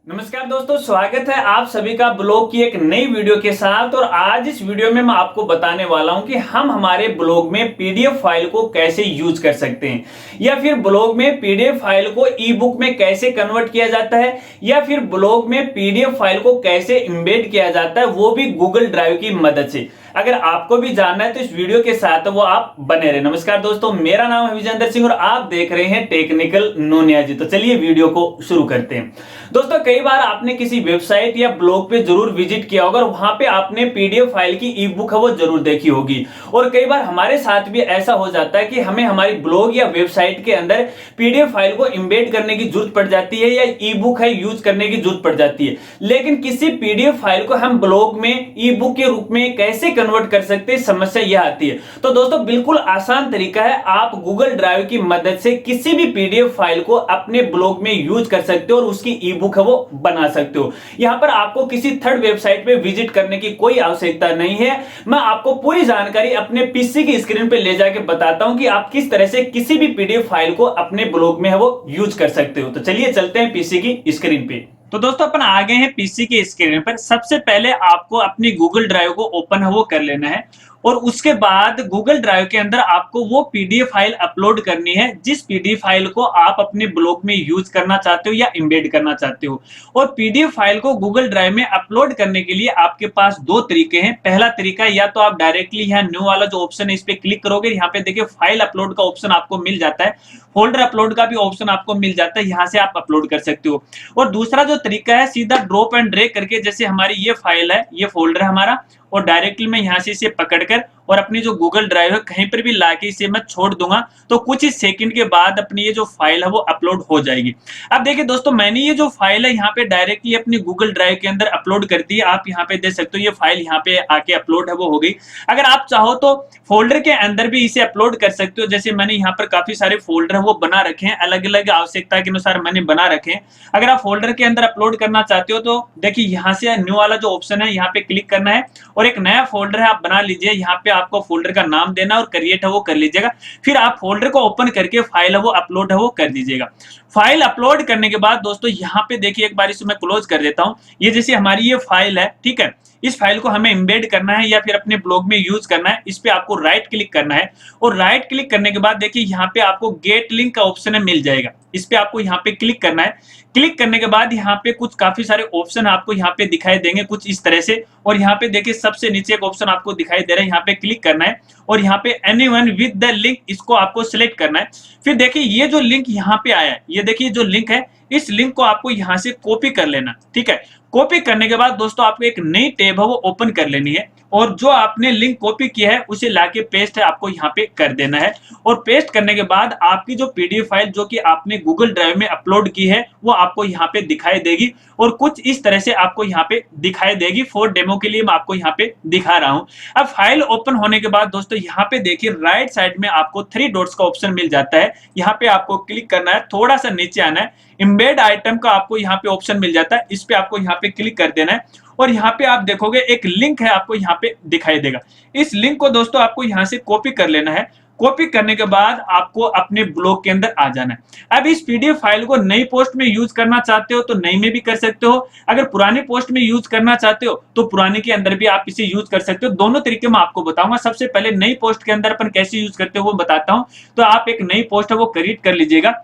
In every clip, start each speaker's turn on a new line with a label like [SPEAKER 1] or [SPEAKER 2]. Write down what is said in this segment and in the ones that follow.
[SPEAKER 1] नमस्कार दोस्तों, स्वागत है आप सभी का ब्लॉग की एक नई वीडियो के साथ। और आज इस वीडियो में मैं आपको बताने वाला हूं कि हम हमारे ब्लॉग में पीडीएफ फाइल को कैसे यूज कर सकते हैं, या फिर ब्लॉग में पीडीएफ फाइल को ई बुक में कैसे कन्वर्ट किया जाता है, या फिर ब्लॉग में पीडीएफ फाइल को कैसे एम्बेड किया जाता है, वो भी गूगल ड्राइव की मदद से। अगर आपको भी जानना है तो इस वीडियो के साथ वो आप बने रहे। नमस्कार दोस्तों, मेरा नाम है विजेंद्र सिंह और आप देख रहे हैं टेक्निकल नोनिया जी। तो चलिए वीडियो को शुरू करते हैं। दोस्तों, कई बार आपने किसी वेबसाइट या ब्लॉग पे जरूर विजिट किया होगा और वहां पे आपने पीडीएफ फाइल की ई बुक है वो जरूर देखी होगी। और कई बार हमारे साथ भी ऐसा हो जाता है कि हमें हमारी ब्लॉग या वेबसाइट के अंदर पीडीएफ फाइल को एम्बेड करने की जरूरत पड़ जाती है, या ई बुक है यूज करने की जरूरत पड़ जाती है। लेकिन किसी पीडीएफ फाइल को हम ब्लॉग में ई बुक के रूप में कैसे कन्वर्ट कर सकते हैं, समस्या यह आती है। तो दोस्तों, बिल्कुल आसान तरीका है। आप गूगल ड्राइव की मदद से किसी भी पीडीएफ फाइल को अपने ब्लॉग में यूज कर सकते हो और उसकी ई बुक है वो बना सकते हो। यहां पर आपको किसी थर्ड वेबसाइट पे विजिट करने की कोई आवश्यकता नहीं है। मैं आपको पूरी जानकारी अपने पीसी की स्क्रीन पे ले जाके बताता हूं कि आप किस तरह से किसी भी पीडीएफ फाइल को अपने ब्लॉग में है वो यूज कर सकते हो। तो चलिए चलते हैं पीसी की स्क्रीन पे। तो दोस्तों, अपन आ गए हैं पीसी की स्क्रीन पर। सबसे पहले आपको अपनी गूगल ड्राइव को ओपन है वो कर लेना है, और उसके बाद गूगल ड्राइव के अंदर आपको वो पीडीएफ फाइल अपलोड करनी है जिस पीडीएफ फाइल को आप अपने ब्लॉग में यूज करना चाहते हो या एम्बेड करना चाहते हो। और पीडीएफ फाइल को गूगल ड्राइव में अपलोड करने के लिए आपके पास दो तरीके हैं। पहला तरीका, या तो आप डायरेक्टली यहाँ न्यू वाला जो ऑप्शन है इस पे क्लिक करोगे, यहाँ पे देखिए फाइल अपलोड का ऑप्शन आपको मिल जाता है, फोल्डर अपलोड का भी ऑप्शन आपको मिल जाता है, यहाँ से आप अपलोड कर सकते हो। और दूसरा जो तरीका है, सीधा ड्रॉप एंड ड्रैग करके, जैसे हमारी ये फाइल है, ये फोल्डर है हमारा, और डायरेक्टली मैं यहां से इसे पकड़कर और अपनी जो गूगल ड्राइव है कहीं पर भी लाके इसे मैं छोड़ दूंगा, तो कुछ ही सेकंड के बाद अपनी ये जो फाइल है वो अपलोड हो जाएगी। अब देखिए दोस्तों, मैंने ये जो फाइल है यहाँ पे डायरेक्टली अपनी गूगल ड्राइव के अंदर अपलोड कर दी है। आप यहाँ पे देख सकते हो ये फाइल यहाँ पे आके अपलोड है वो हो गई। अगर आप चाहो तो फोल्डर के अंदर भी इसे अपलोड कर सकते हो। जैसे मैंने यहाँ पर काफी सारे फोल्डर है वो बना रखे हैं, अलग अलग आवश्यकता के अनुसार मैंने बना रखे हैं। अगर आप फोल्डर के अंदर अपलोड करना चाहते हो तो देखिए यहाँ से न्यू वाला जो ऑप्शन है यहाँ पे क्लिक करना है, और एक नया फोल्डर है आप बना लीजिए। यहाँ पे आपको फोल्डर का नाम देना और क्रिएट है वो कर लीजिएगा। फिर आप फोल्डर को ओपन करके फाइल है वो अपलोड है वो कर दीजिएगा। फाइल अपलोड करने के बाद दोस्तों यहाँ पे देखिए, एक बार इसे मैं क्लोज कर देता हूं। ये जैसे हमारी ये फाइल है, ठीक है, इस फाइल को हमें एम्बेड करना है या फिर अपने ब्लॉग में यूज करना है। इस पे आपको राइट क्लिक करना है, और राइट क्लिक करने के बाद देखिए यहाँ पे आपको गेट लिंक का ऑप्शन है मिल जाएगा। इस पे आपको यहाँ पे क्लिक करना है। क्लिक करने के बाद यहाँ पे कुछ काफी सारे ऑप्शन आपको यहाँ पे दिखाई देंगे कुछ इस तरह से, और यहाँ पे देखिए सबसे नीचे एक ऑप्शन आपको दिखाई दे रहा है, यहाँ पे क्लिक करना है, और यहाँ पे एनीवन विद द लिंक इसको आपको सिलेक्ट करना है। फिर देखिए ये जो लिंक यहाँ पे आया है, ये देखिए जो लिंक है, इस लिंक को आपको यहाँ से कॉपी कर लेना, ठीक है। कॉपी करने के बाद दोस्तों आपको एक नई टैब है वो ओपन कर लेनी है, और जो आपने लिंक कॉपी किया है उसे लाके पेस्ट है आपको यहाँ पे कर देना है। और पेस्ट करने के बाद आपकी जो पीडीएफ फाइल जो कि आपने गूगल ड्राइव में अपलोड की है वो आपको यहाँ पे दिखाई देगी, और कुछ इस तरह से आपको यहाँ पे दिखाई देगी। फॉर डेमो के लिए मैं आपको यहाँ पे दिखा रहा हूँ। अब फाइल ओपन होने के बाद दोस्तों यहाँ पे देखिए राइट साइड में आपको 3 डॉट्स का ऑप्शन मिल जाता है। यहाँ पे आपको क्लिक करना है, थोड़ा सा नीचे आना है, एम्बेड आइटम का आपको यहाँ पे ऑप्शन मिल जाता है। इस पे आपको यहाँ पे क्लिक कर देना है, और यहाँ पे आप देखोगे एक लिंक है आपको यहाँ पे दिखाई देगा। इस लिंक को दोस्तों आपको यहाँ से कॉपी कर लेना है। कॉपी करने के बाद आपको अपने ब्लॉग के अंदर आ जाना है। अब इस पीडीएफ फाइल को नई पोस्ट में यूज करना चाहते हो तो नई में भी कर सकते हो, अगर पुरानी पोस्ट में यूज करना चाहते हो तो पुरानी के अंदर भी आप इसे यूज कर सकते हो। दोनों तरीके मैं आपको बताऊंगा। सबसे पहले नई पोस्ट के अंदर अपन कैसे यूज करते हो वो बताता हूं। तो आप एक नई पोस्ट है वो क्रिएट कर लीजिएगा,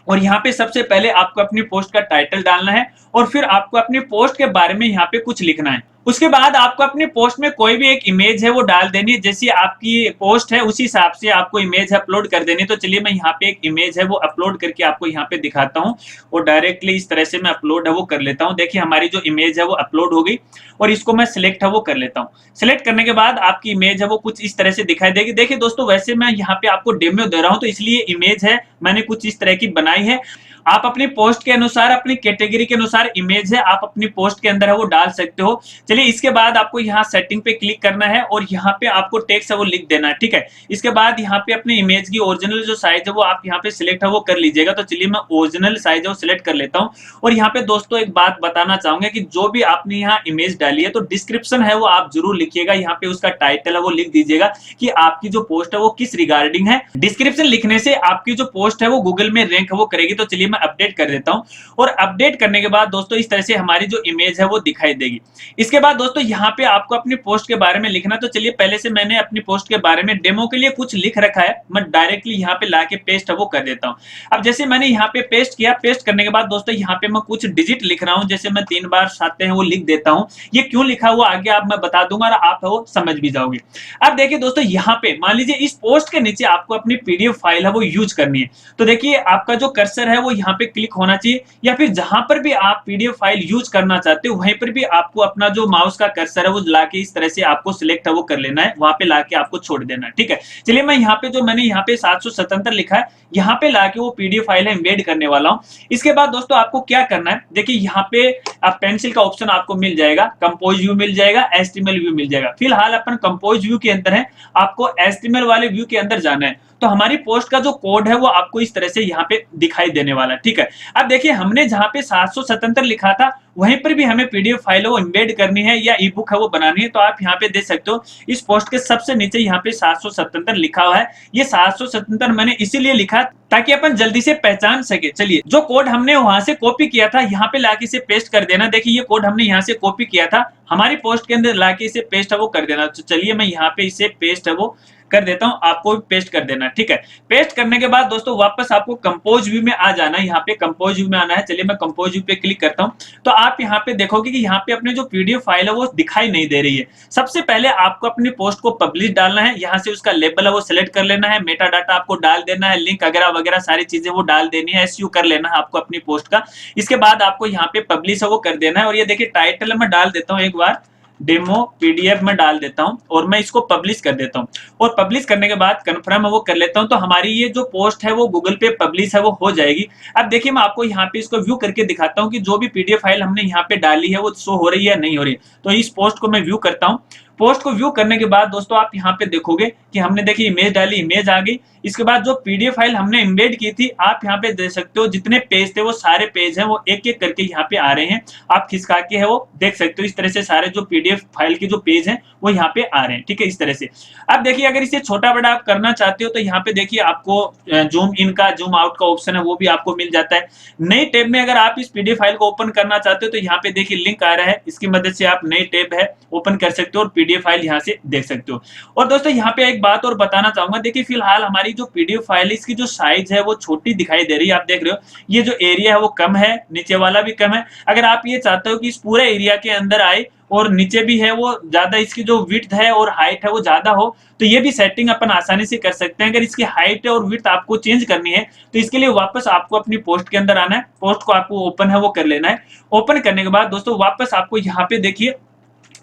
[SPEAKER 1] और यहाँ पे सबसे पहले आपको अपनी पोस्ट का टाइटल डालना है, और फिर आपको अपनी पोस्ट के बारे में यहाँ पे कुछ लिखना है। उसके बाद आपको अपनी पोस्ट में कोई भी एक इमेज है वो डाल देनी है। जैसी आपकी पोस्ट है उसी हिसाब से आपको इमेज अपलोड कर देनी है। तो चलिए मैं यहाँ पे एक इमेज है वो अपलोड करके आपको यहाँ पे दिखाता हूँ, और डायरेक्टली इस तरह से मैं अपलोड है वो कर लेता हूँ। देखिए हमारी जो इमेज है वो अपलोड हो गई, और इसको मैं सिलेक्ट है वो कर लेता हूँ। सिलेक्ट करने के बाद आपकी इमेज है वो कुछ इस तरह से दिखाई देगी। देखिए दोस्तों, वैसे मैं यहाँ पे आपको डेमो दे रहा हूँ तो इसलिए इमेज है मैंने कुछ इस तरह की बनाई है। आप अपनी पोस्ट के अनुसार, अपनी कैटेगरी के अनुसार इमेज है आप अपनी पोस्ट के अंदर है वो डाल सकते हो। चलिए इसके बाद आपको यहाँ सेटिंग पे क्लिक करना है, और यहाँ पे आपको टेक्स्ट है वो लिख देना है, ठीक है। इसके बाद यहाँ पे अपने इमेज की ओरिजिनल जो साइज है वो आप यहाँ पे सिलेक्ट है वो कर लीजिएगा। तो चलिए मैं ओरिजिनल साइज है वो सिलेक्ट कर लेता हूँ। और यहाँ पे दोस्तों एक बात बताना चाहूंगा कि जो भी आपने यहाँ इमेज डाली है तो डिस्क्रिप्शन है वो आप जरूर लिखिएगा। यहाँ पे उसका टाइटल है वो लिख दीजिएगा कि आपकी जो पोस्ट है वो किस रिगार्डिंग है। डिस्क्रिप्शन लिखने से आपकी जो पोस्ट है वो गूगल में रैंक है वो करेगी। तो चलिए मैं मैं अपडेट कर देता हूँ। और अपडेट करने के बाद दोस्तों इस तरह से हमारी जो इमेज है वो दिखाई देगी। इसके बाद दोस्तों यहाँ पे आपको अपनी पोस्ट के बारे में लिखना, तो चलिए पहले से मैंने अपनी पोस्ट के बारे में डेमो के लिए कुछ लिख रखा है, मैं डायरेक्टली यहाँ पे लाके पेस्ट वो कर देता हूँ। अब जैसे मैंने यहाँ पे पेस्ट किया, पेस्ट करने के बाद दोस्तों यहाँ पे मैं कुछ डिजिट लिख रहा हूँ, जैसे मैं 3 बार साते हैं वो लिख देता हूँ। ये क्यों लिखा हुआ आगे आप मैं बता दूंगा और आप वो समझ भी जाओगे। अब देखिए दोस्तों यहाँ पे मान लीजिए इस पोस्ट के नीचे आपको अपनी पीडीएफ फाइल है वो यूज करनी है, तो देखिए आपका जो कर्सर है वो यहाँ पे क्लिक होना चाहिए, या फिर जहां पर भी आप पीडीएफ फाइल यूज करना चाहते हो वहीं पर भी आपको अपना जो माउस का कर्सर है वो लाके इस तरह से आपको सिलेक्ट है वो कर लेना है, वहां पे लाके आपको छोड़ देना है। ठीक है, चलिए मैं यहाँ पे जो मैंने यहाँ पे 777 लिखा है यहाँ पे लाके वो पीडीएफ फाइल है एम्बेड करने वाला हूँ। इसके बाद दोस्तों आपको क्या करना है, देखिए यहाँ पे आप पेंसिल का ऑप्शन आपको मिल जाएगा, कंपोज व्यू मिल जाएगा, एचटीएमएल व्यू मिल जाएगा। फिलहाल अपन कंपोज व्यू के अंदर है, आपको एचटीएमएल वाले व्यू के अंदर जाना है। तो हमारी पोस्ट का जो कोड है वो आपको इस तरह से यहाँ पे दिखाई देने वाला है। ठीक है, अब देखिए हमने जहाँ पे 777 लिखा था वहीं पर भी हमें पीडीएफ फाइल है वो एम्बेड करनी है या ई बुक है वो बनानी है। तो आप यहाँ पे देख सकते हो इस पोस्ट के सबसे नीचे यहाँ पे 777 लिखा हुआ है। ये 777 मैंने इसीलिए लिखा ताकि अपन जल्दी से पहचान सके। चलिए जो कोड हमने वहां से कॉपी किया था यहाँ पे लाके इसे पेस्ट कर देना। देखिए ये कोड हमने यहाँ से कॉपी किया था, हमारी पोस्ट के अंदर लाके इसे पेस्ट है वो कर देना। तो चलिए मैं यहाँ पे इसे पेस्ट है वो कर देता हूं, आपको भी पेस्ट कर देना। ठीक है, पेस्ट करने के बाद दोस्तों वापस आपको कंपोज व्यू में आ जाना है, यहाँ पे कंपोज व्यू में आना है। चलिए मैं कंपोज व्यू पे क्लिक करता हूं, तो आप यहाँ पे देखोगे कि यहाँ पे अपने जो पीडीएफ फाइल है वो दिखाई नहीं दे रही है। सबसे पहले आपको अपनी पोस्ट को पब्लिश डालना है, यहाँ से उसका लेबल है वो सिलेक्ट कर लेना है, मेटा डाटा आपको डाल देना है, लिंक वगैरह वगैरह सारी चीजें वो डाल देनी है, एसईओ कर लेना है आपको अपनी पोस्ट का। इसके बाद आपको यहाँ पे पब्लिश है वो कर देना है। और ये देखिए टाइटल मैं डाल देता हूँ, एक बार डेमो पीडीएफ में डाल देता हूं और मैं इसको पब्लिश कर देता हूं। और पब्लिश करने के बाद कंफर्म है वो कर लेता हूं, तो हमारी ये जो पोस्ट है वो गूगल पे पब्लिश है वो हो जाएगी। अब देखिए मैं आपको यहाँ पे इसको व्यू करके दिखाता हूं कि जो भी पीडीएफ फाइल हमने यहाँ पे डाली है वो शो हो रही है नहीं हो रही है। तो इस पोस्ट को मैं व्यू करता हूँ। पोस्ट को व्यू करने के बाद दोस्तों आप यहाँ पे देखोगे कि हमने देखिए इमेज डाली, इमेज आ गई। इसके बाद जो पीडीएफ फाइल हमने एम्बेड की थी आप यहाँ पे देख सकते हो जितने पेज थे वो सारे पेज हैं वो एक एक करके यहाँ पे आ रहे हैं। आप खिसका के है वो देख सकते हो इस तरह से सारे जो पीडीएफ फाइल के जो पेज हैं वो यहाँ पे आ रहे हैं। ठीक है, इस तरह से। अब देखिए अगर इसे छोटा बड़ा आप करना चाहते हो तो यहाँ पे देखिए आपको जूम इन का जूम आउट का ऑप्शन है वो भी आपको मिल जाता है। नई टैब में अगर आप इस पीडीएफ फाइल को ओपन करना चाहते हो तो यहाँ पे देखिए लिंक आ रहा है, इसकी मदद से आप नई टैब है ओपन कर सकते हो और पीडीएफ फाइल यहाँ से देख सकते हो। और दोस्तों यहाँ पे एक बात और बताना चाहूंगा, देखिए फिलहाल हमारी जो पीडीएफ फाइल है इसकी जो साइज है वो छोटी दिखाई दे रही है। आप देख रहे हो ये जो एरिया है वो कम है, नीचे वाला भी कम है। अगर आप ये चाहते हो कि इस पूरे एरिया के अंदर आए और नीचे भी है वो ज्यादा, इसकी जो विड्थ है और हाइट है वो ज्यादा हो, तो ये भी सेटिंग अपन आसानी से कर सकते हैं। अगर इसकी हाइट और विड्थ आपको चेंज करनी है तो इसके लिए वापस आपको अपनी पोस्ट के अंदर आना है, पोस्ट को आपको ओपन है वो कर लेना है। ओपन करने के बाद दोस्तों वापस आपको यहाँ पे देखिए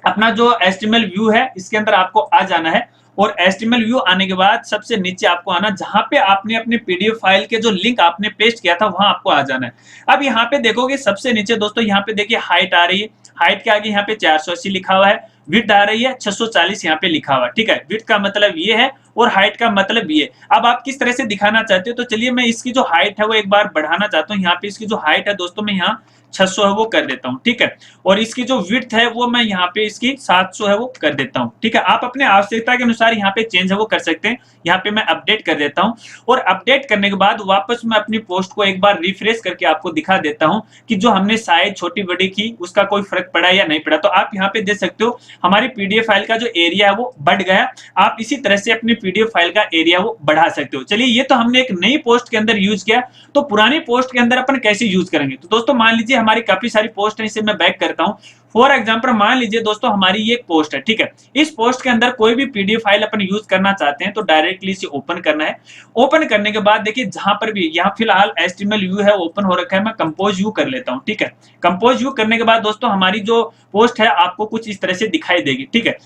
[SPEAKER 1] अपना जो एचटीएमएल व्यू है इसके अंदर आपको आ जाना है। और एचटीएमएल व्यू आने के बाद सबसे नीचे आपको आना, जहां पे आपने अपने पीडीएफ फाइल के जो लिंक आपने पेस्ट किया था वहां आपको आ जाना है। अब यहाँ पे देखोगे सबसे नीचे दोस्तों यहाँ पे देखिए हाइट आ रही है, हाइट के आगे यहाँ पे 480 लिखा हुआ है, विड्थ आ रही है 640 यहाँ पे लिखा हुआ है। ठीक है, विड्थ का मतलब ये है और हाइट का मतलब ये। अब आप किस तरह से दिखाना चाहते हो, तो चलिए मैं इसकी जो हाइट है वो एक बार बढ़ाना चाहता हूँ। यहाँ पे इसकी जो हाइट है दोस्तों मैं यहाँ 600 है वो कर देता हूँ। ठीक है, और इसकी जो विड्थ है वो मैं यहाँ पे इसकी 700 है वो कर देता हूँ। ठीक है, आप अपने आवश्यकता के अनुसार यहाँ पे चेंज है वो कर सकते हैं। यहाँ पे मैं अपडेट कर देता हूँ और अपडेट करने के बाद वापस मैं अपनी पोस्ट को एक बार रिफ्रेश करके आपको दिखा देता हूँ कि जो हमने साइज छोटी बड़ी की उसका कोई फर्क पड़ा या नहीं पड़ा। तो आप यहाँ पे देख सकते हो हमारी पीडीएफ फाइल का जो एरिया है वो बढ़ गया। आप इसी तरह से अपनी पीडीएफ फाइल का एरिया वो बढ़ा सकते हो। चलिए ये तो हमने एक नई पोस्ट के अंदर यूज किया, तो पुरानी पोस्ट के अंदर अपन कैसे यूज करेंगे। तो दोस्तों मान लीजिए हमारी काफी सारी पोस्ट है, इसे मैं बैक करता हूँ। फॉर एग्जाम्पल मान लीजिए दोस्तों हमारी ये एक पोस्ट है। ठीक है, इस पोस्ट के अंदर कोई भी पीडीएफ फाइल अपन यूज करना चाहते हैं तो डायरेक्टली इसे ओपन करना है। ओपन करने के बाद देखिए जहां पर भी यहाँ फिलहाल एचटीएमएल व्यू है ओपन हो रखा है, मैं कंपोज व्यू कर लेता हूँ। ठीक है, कंपोज व्यू करने के बाद दोस्तों हमारी जो पोस्ट है आपको कुछ इस तरह से दिखाई देगी। ठीक है,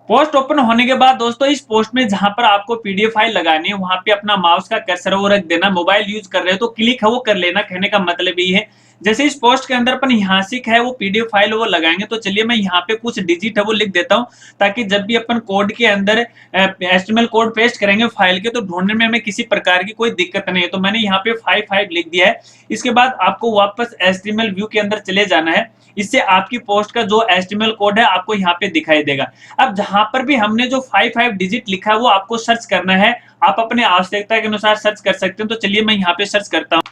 [SPEAKER 1] पोस्ट ओपन होने के बाद दोस्तों इस पोस्ट में जहां पर आपको पीडीएफ फाइल लगानी है वहां पे अपना माउस का कर्सर वो रख देना। मोबाइल यूज कर रहे हो तो क्लिक है वो कर लेना, कहने का मतलब ये है। जैसे इस पोस्ट के अंदर अपन यहाँ से है वो पीडीएफ फाइल वो लगाएंगे, तो चलिए मैं यहाँ पे कुछ डिजिट है वो लिख देता हूँ ताकि जब भी अपन कोड के अंदर एचटीएमएल कोड पेस्ट करेंगे फाइल के तो ढूंढने में हमें किसी प्रकार की कोई दिक्कत नहीं है। तो मैंने यहाँ पे 55 लिख दिया है। इसके बाद आपको वापस एचटीएमएल व्यू के अंदर चले जाना है, इससे आपकी पोस्ट का जो एचटीएमएल कोड है आपको यहाँ पे दिखाई देगा। अब जहां पर भी हमने जो 55 डिजिट लिखा है वो आपको सर्च करना है, आप अपने आवश्यकता के अनुसार सर्च कर सकते हैं। तो चलिए मैं यहाँ पे सर्च करता हूँ।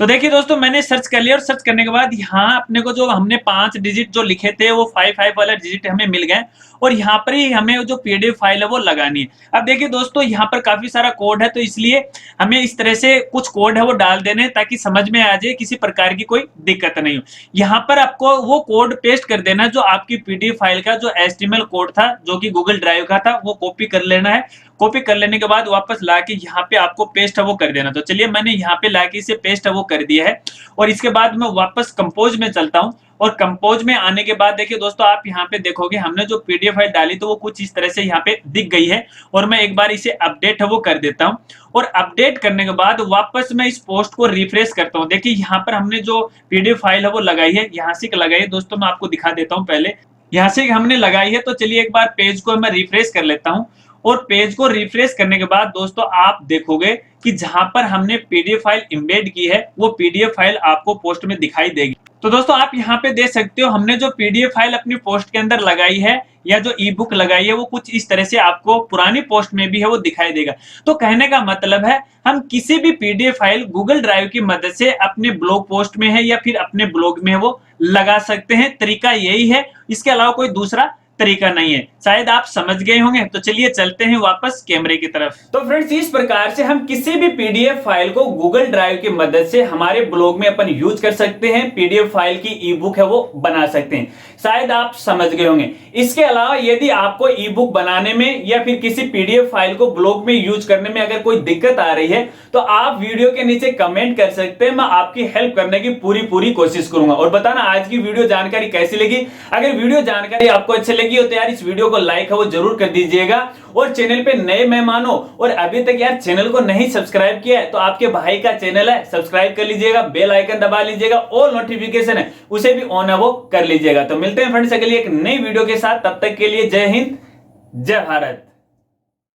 [SPEAKER 1] तो देखिए दोस्तों, मैंने सर्च कर लिया और सर्च करने के बाद यहाँ अपने को जो हमने 5 डिजिट जो लिखे थे वो 5 वाला डिजिट हमें मिल गए और यहाँ पर ही हमें जो पीडीएफ फाइल है वो लगानी है। अब देखिए दोस्तों, यहाँ पर काफी सारा कोड है, तो इसलिए हमें इस तरह से कुछ कोड है वो डाल देने ताकि समझ में आ जाए, किसी प्रकार की कोई दिक्कत नहीं हो। यहाँ पर आपको वो कोड पेस्ट कर देना जो आपकी पीडीएफ फाइल का जो एचटीएमएल कोड था, जो कि गूगल ड्राइव का था, वो कॉपी कर लेना है। कॉपी कर लेने के बाद वापस लाके यहाँ पे आपको पेस्ट है वो कर देना। तो चलिए, मैंने यहाँ पे लाके इसे पेस्ट है वो कर दिया है और इसके बाद मैं वापस कंपोज में चलता हूँ। और कंपोज में आने के बाद देखिए दोस्तों, आप यहाँ पे देखोगे हमने जो पीडीएफ फाइल डाली तो वो कुछ इस तरह से यहाँ पे दिख गई है। और मैं एक बार इसे अपडेट है वो कर देता हूँ और अपडेट करने के बाद वापस मैं इस पोस्ट को रिफ्रेश करता हूँ। देखिए यहाँ पर हमने जो पीडीएफ फाइल है वो लगाई है, यहाँ से लगाई है दोस्तों, मैं आपको दिखा देता हूँ। पहले यहाँ से हमने लगाई है, तो चलिए एक बार पेज को मैं रिफ्रेश कर लेता हूँ। और पेज को रिफ्रेश करने के बाद दोस्तों आप देखोगे कि जहां पर हमने पीडीएफ फाइल एम्बेड की है वो पीडीएफ फाइल आपको पोस्ट में दिखाई देगी। तो दोस्तों आप यहाँ पे देख सकते हो, हमने जो पीडीएफ फाइल अपनी पोस्ट के अंदर लगाई है या जो ई बुक लगाई है वो कुछ इस तरह से आपको पुरानी पोस्ट में भी है वो दिखाई देगा। तो कहने का मतलब है, हम किसी भी पीडीएफ फाइल गूगल ड्राइव की मदद से अपने ब्लॉग पोस्ट में है या फिर अपने ब्लॉग में है वो लगा सकते हैं। तरीका यही है, इसके अलावा कोई दूसरा तरीका नहीं है। शायद आप समझ गए होंगे। तो चलिए चलते हैं वापस कैमरे की तरफ। तो फ्रेंड्स, इस प्रकार से हम किसी भी पीडीएफ फाइल को गूगल ड्राइव की मदद से हमारे ब्लॉग में अपन यूज कर सकते हैं। पीडीएफ फाइल की ई बुक है वो बना सकते हैं। शायद आप समझ गए होंगे। इसके अलावा यदि आपको ई बुक बनाने में या फिर किसी पीडीएफ फाइल को ब्लॉग में यूज करने में अगर कोई दिक्कत आ रही है तो आप वीडियो के नीचे कमेंट कर सकते हैं। मैं आपकी हेल्प करने की पूरी कोशिश करूंगा। और बताना आज की वीडियो जानकारी कैसी लगी। अगर वीडियो जानकारी आपको अच्छी लगी हो तो यार इस वीडियो को लाइक है वो जरूर कर दीजिएगा। और चैनल पे नए मेहमान हो और अभी तक यार चैनल को नहीं सब्सक्राइब किया है तो आपके भाई का चैनल है, सब्सक्राइब कर लीजिएगा, बेल आइकन दबा लीजिएगा, ऑल नोटिफिकेशन है उसे भी ऑन है वो कर लीजिएगा। तो मिलते हैं फ्रेंड्स अगली एक नई वीडियो के साथ, तब तक के लिए जय हिंद, जय भारत।